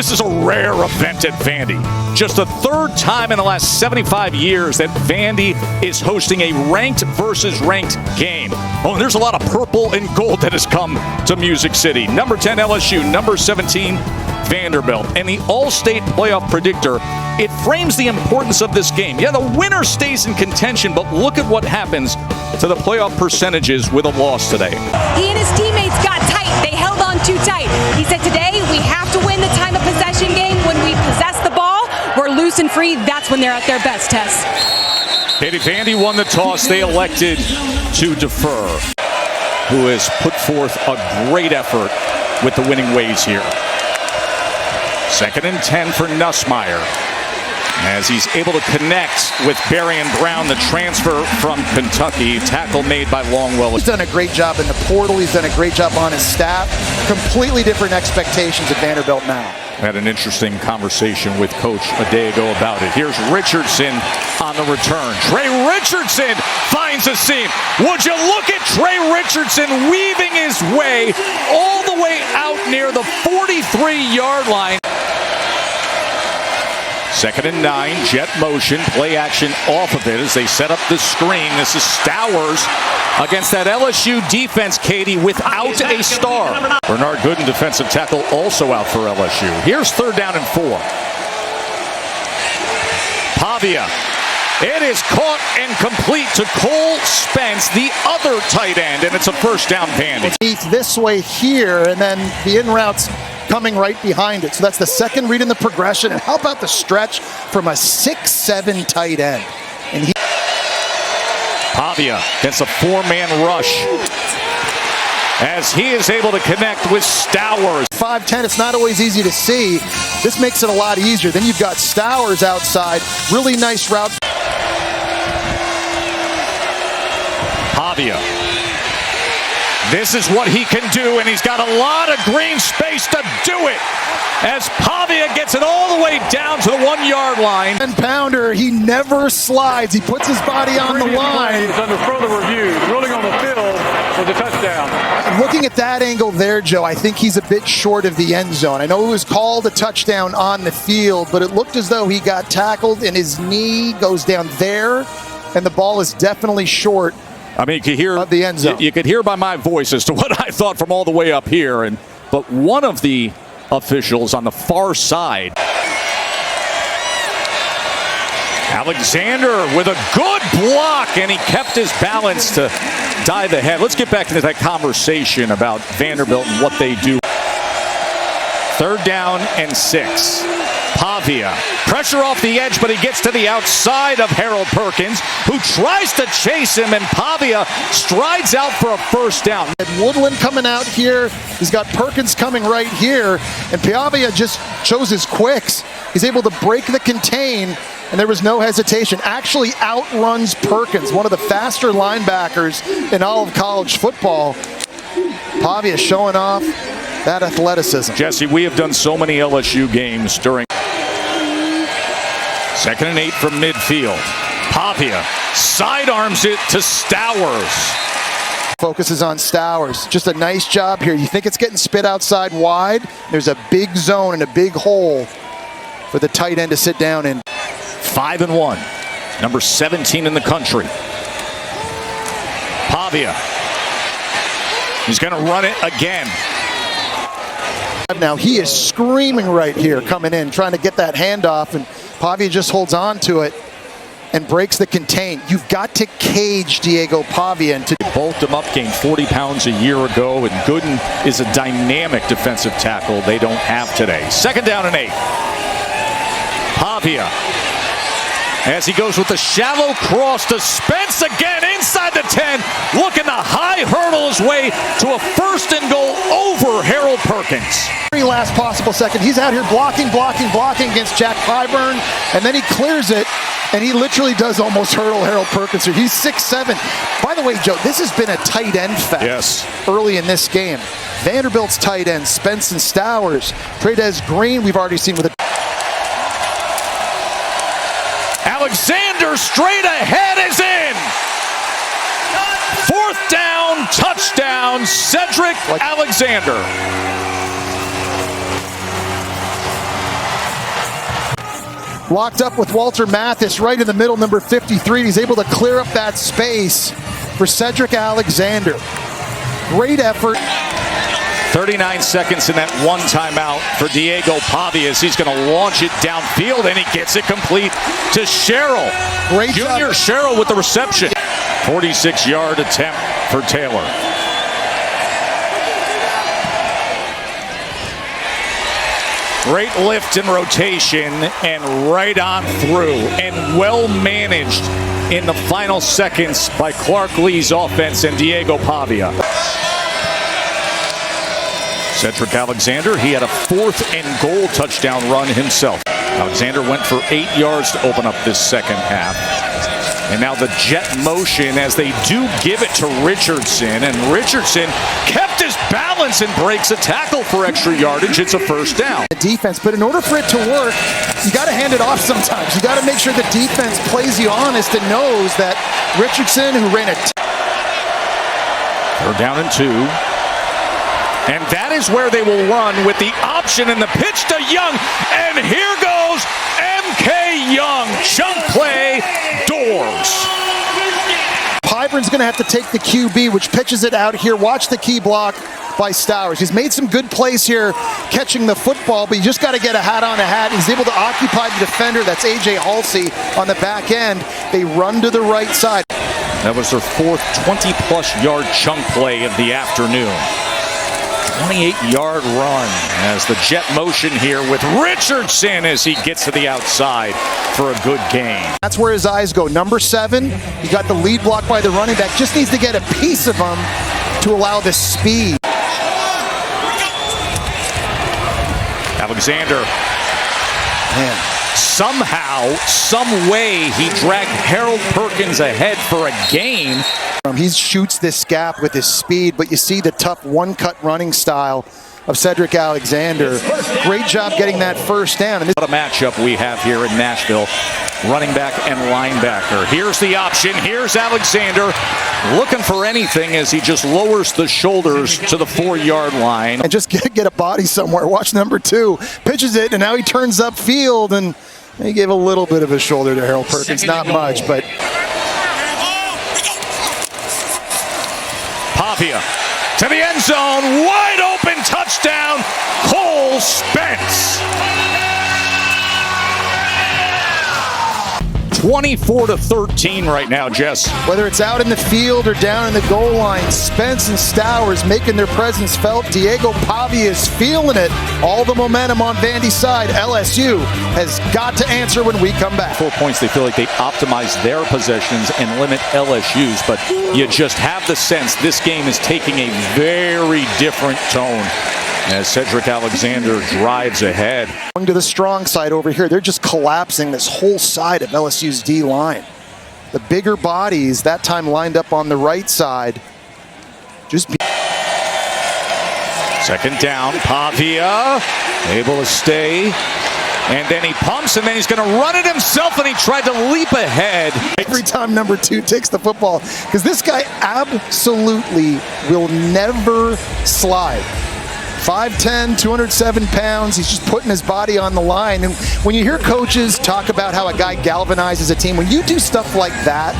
This is a rare event at Vandy. Just the third time in the last 75 years that Vandy is hosting a ranked versus ranked game. Oh, and there's a lot of purple and gold that has come to Music City. Number 10 LSU, number 17 Vanderbilt. And the All-State playoff predictor, it frames the importance of this game. Yeah, the winner stays in contention, but look at what happens to the playoff percentages with a loss today. He and his teammates got tight. They held on too tight. He said today we have to win the time of possession game. When we possess the ball, we're loose and free. That's when they're at their best, Tess. Katie, Vandy won the toss. They elected to defer. Who has put forth a great effort with the winning ways here. 2nd and 10 for Nussmeier, as he's able to connect with Berrien Brown, the transfer from Kentucky. Tackle made by Longwell. He's done a great job in the portal. He's done a great job on his staff. Completely different expectations at Vanderbilt now. Had an interesting conversation with Coach a day ago about it. Here's Richardson on the return. Trey Richardson finds a seam. Would you look at Trey Richardson weaving his way all the way out near the 43-yard line. 2nd and 9, jet motion, play action off of it as they set up the screen. This is Stowers against that LSU defense, Katie, without a star. Bernard Gooden, defensive tackle, also out for LSU. Here's 3rd down and 4. Pavia. It is caught and complete to Cole Spence, the other tight end, and it's a 1st down Vandy. This way here, and then the in routes coming right behind it. So that's the second read in the progression. And how about the stretch from a 6'7" tight end? And Pavia gets a 4-man rush as he is able to connect with Stowers. 5'10", it's not always easy to see. This makes it a lot easier. Then you've got Stowers outside. Really nice route. Pavia. This is what he can do, and he's got a lot of green space to do it. As Pavia gets it all the way down to the 1-yard line. 10-pounder, he never slides. He puts his body on the line. It's under further review. The ruling on the field for the touchdown. And looking at that angle there, Joe, I think he's a bit short of the end zone. I know it was called a touchdown on the field, but it looked as though he got tackled and his knee goes down there, and the ball is definitely short. I mean, you could hear of the end zone. You could hear by my voice as to what I thought from all the way up here. But one of the officials on the far side, Alexander, with a good block, and he kept his balance to dive ahead. Let's get back into that conversation about Vanderbilt and what they do. 3rd down and 6. Pavia, pressure off the edge, but he gets to the outside of Harold Perkins, who tries to chase him, and Pavia strides out for a 1st down. And Woodland coming out here. He's got Perkins coming right here, and Pavia just shows his quicks. He's able to break the contain, and there was no hesitation. Actually outruns Perkins, one of the faster linebackers in all of college football. Pavia showing off that athleticism. Jesse, we have done so many LSU games during 2nd and 8 from midfield. Pavia sidearms it to Stowers. Focuses on Stowers. Just a nice job here. You think it's getting spit outside wide. There's a big zone and a big hole for the tight end to sit down in. 5 and 1. Number 17 in the country. Pavia. He's going to run it again. Now he is screaming right here, coming in, trying to get that handoff, and Pavia just holds on to it and breaks the contain. You've got to cage Diego Pavia. And bulked him up, gained 40 pounds a year ago, and Gooden is a dynamic defensive tackle they don't have today. 2nd down and 8. Pavia, as he goes with the shallow cross to Spence again inside the 10, looking to high hurdle his way to a 1st and goal over Harold Perkins. Very last possible second. He's out here blocking against Jack Pyburn, and then he clears it, and he literally does almost hurdle Harold Perkins here. He's 6'7". By the way, Joe, this has been a tight end fest early in this game. Vanderbilt's tight ends, Spence and Stowers. Trey'Dez Green, we've already seen with a Alexander straight ahead is in. 4th down, touchdown, Cedric Alexander. locked up with Walter Mathis right in the middle, number 53. He's able to clear up that space for Cedric Alexander. Great effort. 39 seconds in that one timeout for Diego Pavia as he's going to launch it downfield, and he gets it complete to Sherrill. Great Junior job. Sherrill with the reception. 46-yard attempt for Taylor. Great lift and rotation, and right on through, and well managed in the final seconds by Clark Lee's offense and Diego Pavia. Cedric Alexander, he had a 4th and goal touchdown run himself. Alexander went for 8 yards to open up this second half. And now the jet motion as they do give it to Richardson. And Richardson kept his balance and breaks a tackle for extra yardage. It's a first down. The defense, but in order for it to work, you got to hand it off sometimes. You got to make sure the defense plays you honest and knows that Richardson, who ran a... They're down and 2. And that is where they will run with the option and the pitch to Young. And here goes M.K. Young. Chunk play, doors. Pyburn's going to have to take the QB, which pitches it out here. Watch the key block by Stowers. He's made some good plays here catching the football, but you just got to get a hat on a hat. He's able to occupy the defender. That's A.J. Halsey on the back end. They run to the right side. That was their 4th 20-plus yard chunk play of the afternoon. 28-yard run as the jet motion here with Richardson as he gets to the outside for a good gain. That's where his eyes go. Number 7, he got the lead block by the running back. Just needs to get a piece of him to allow the speed. Alexander. Man. Somehow, some way, he dragged Harold Perkins ahead for a gain. He shoots this gap with his speed, but you see the tough one-cut running style of Cedric Alexander. Great job getting that first down. And what a matchup we have here in Nashville. Running back and linebacker. Here's the option. Here's Alexander looking for anything as he just lowers the shoulders to the 4-yard line. And just get a body somewhere. Watch number 2. Pitches it, and now he turns upfield, and he gave a little bit of a shoulder to Harold Perkins. Not much, but... Pavia to the end zone, wide open touchdown, Cole Spence. 24-13 right now, Jess. Whether it's out in the field or down in the goal line, Spence and Stowers making their presence felt. Diego Pavia is feeling it. All the momentum on Vandy's side. LSU has got to answer when we come back. 4 points, they feel like they optimize their possessions and limit LSU's, but you just have the sense this game is taking a very different tone as Cedric Alexander drives ahead. Going to the strong side over here, they're just collapsing this whole side of LSU's D-line. The bigger bodies, that time lined up on the right side. Second down, Pavia able to stay. And then he pumps, and then he's going to run it himself, and he tried to leap ahead. Every time number 2 takes the football, because this guy absolutely will never slide. 5'10", 207 pounds. He's just putting his body on the line. And when you hear coaches talk about how a guy galvanizes a team, when you do stuff like that.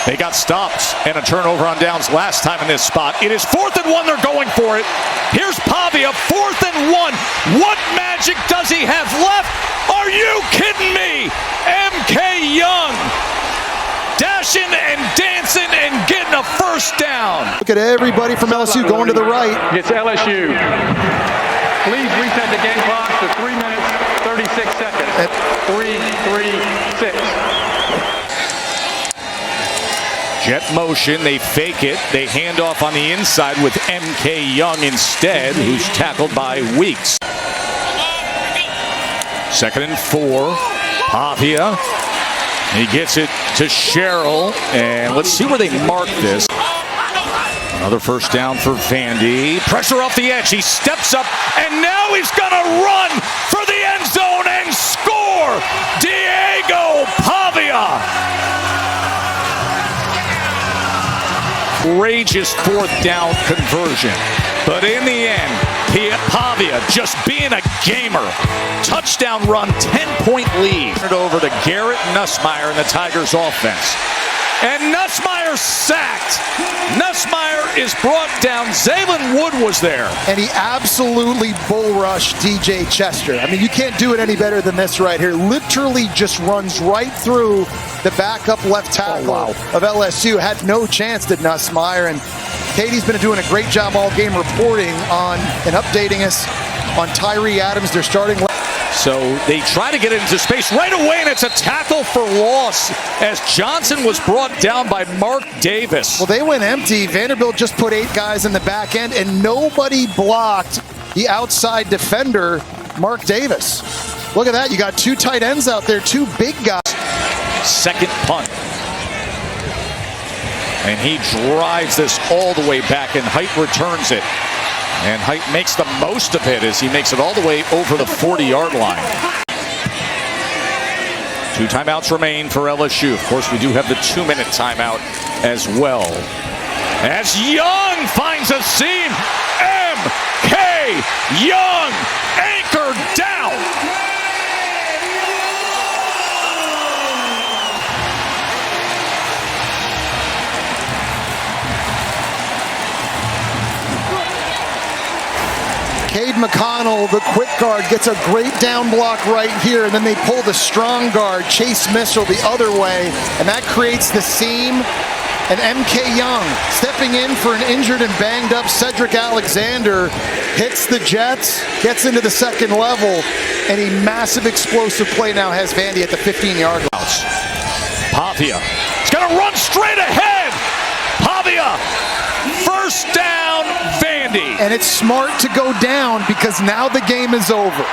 They got stops and a turnover on downs last time in this spot. It is 4th and 1. They're going for it. Here's Pavia, 4th and 1. What magic does he have left? Are you kidding me? M.K. Young dashing and dancing and getting a first down. Look at everybody from LSU going to the right. Gets LSU. Please reset the game clock to 3 minutes, 36 seconds. 3-3-6. Jet motion, they fake it. They hand off on the inside with M.K. Young instead, who's tackled by Weeks. 2nd and 4. Pavia. He gets it to Sherrill, and let's see where they mark this. Another first down for Vandy. Pressure off the edge. He steps up, and now he's going to run for the end zone and score. Diego Pavia. Courageous 4th down conversion. But in the end, Pavia just being a gamer. Touchdown run, 10-point lead. Turn it over to Garrett Nussmeier in the Tigers offense. And Nussmeier sacked. Nussmeier is brought down. Zaylen Wood was there. And he absolutely bull rushed DJ Chester. I mean, you can't do it any better than this right here. Literally just runs right through the backup left tackle of LSU. Had no chance, did Nussmeier. And Katie's been doing a great job all game reporting on and updating us on Tyree Adams, their starting left. So they try to get it into space right away, and it's a tackle for loss as Johnson was brought down by Mark Davis. Well, they went empty. Vanderbilt just put 8 guys in the back end, and nobody blocked the outside defender, Mark Davis. Look at that. You got 2 tight ends out there, 2 big guys. Second punt. And he drives this all the way back, and Height returns it. And Height makes the most of it as he makes it all the way over the 40-yard line. 2 timeouts remain for LSU. Of course, we do have the 2-minute timeout as well. As Young finds a seam. M.K. Young anchored down. Cade McConnell, the quick guard, gets a great down block right here, and then they pull the strong guard, Chase Mitchell, the other way, and that creates the seam. And M.K. Young, stepping in for an injured and banged up Cedric Alexander, hits the Jets, gets into the second level, and a massive explosive play now has Vandy at the 15-yard line. Pavia, he's going to run straight ahead. Pavia, first down, Vandy. And it's smart to go down because now the game is over.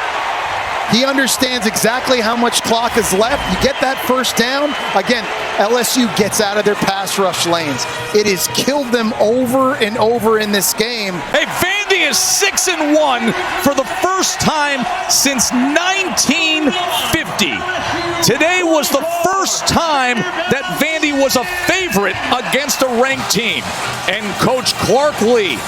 He understands exactly how much clock is left. You get that first down. Again, LSU gets out of their pass rush lanes. It has killed them over and over in this game. Hey, Vandy is 6-1 for the first time since 1950. Today was the first time that Vandy was a favorite against a ranked team. And Coach Clark Lee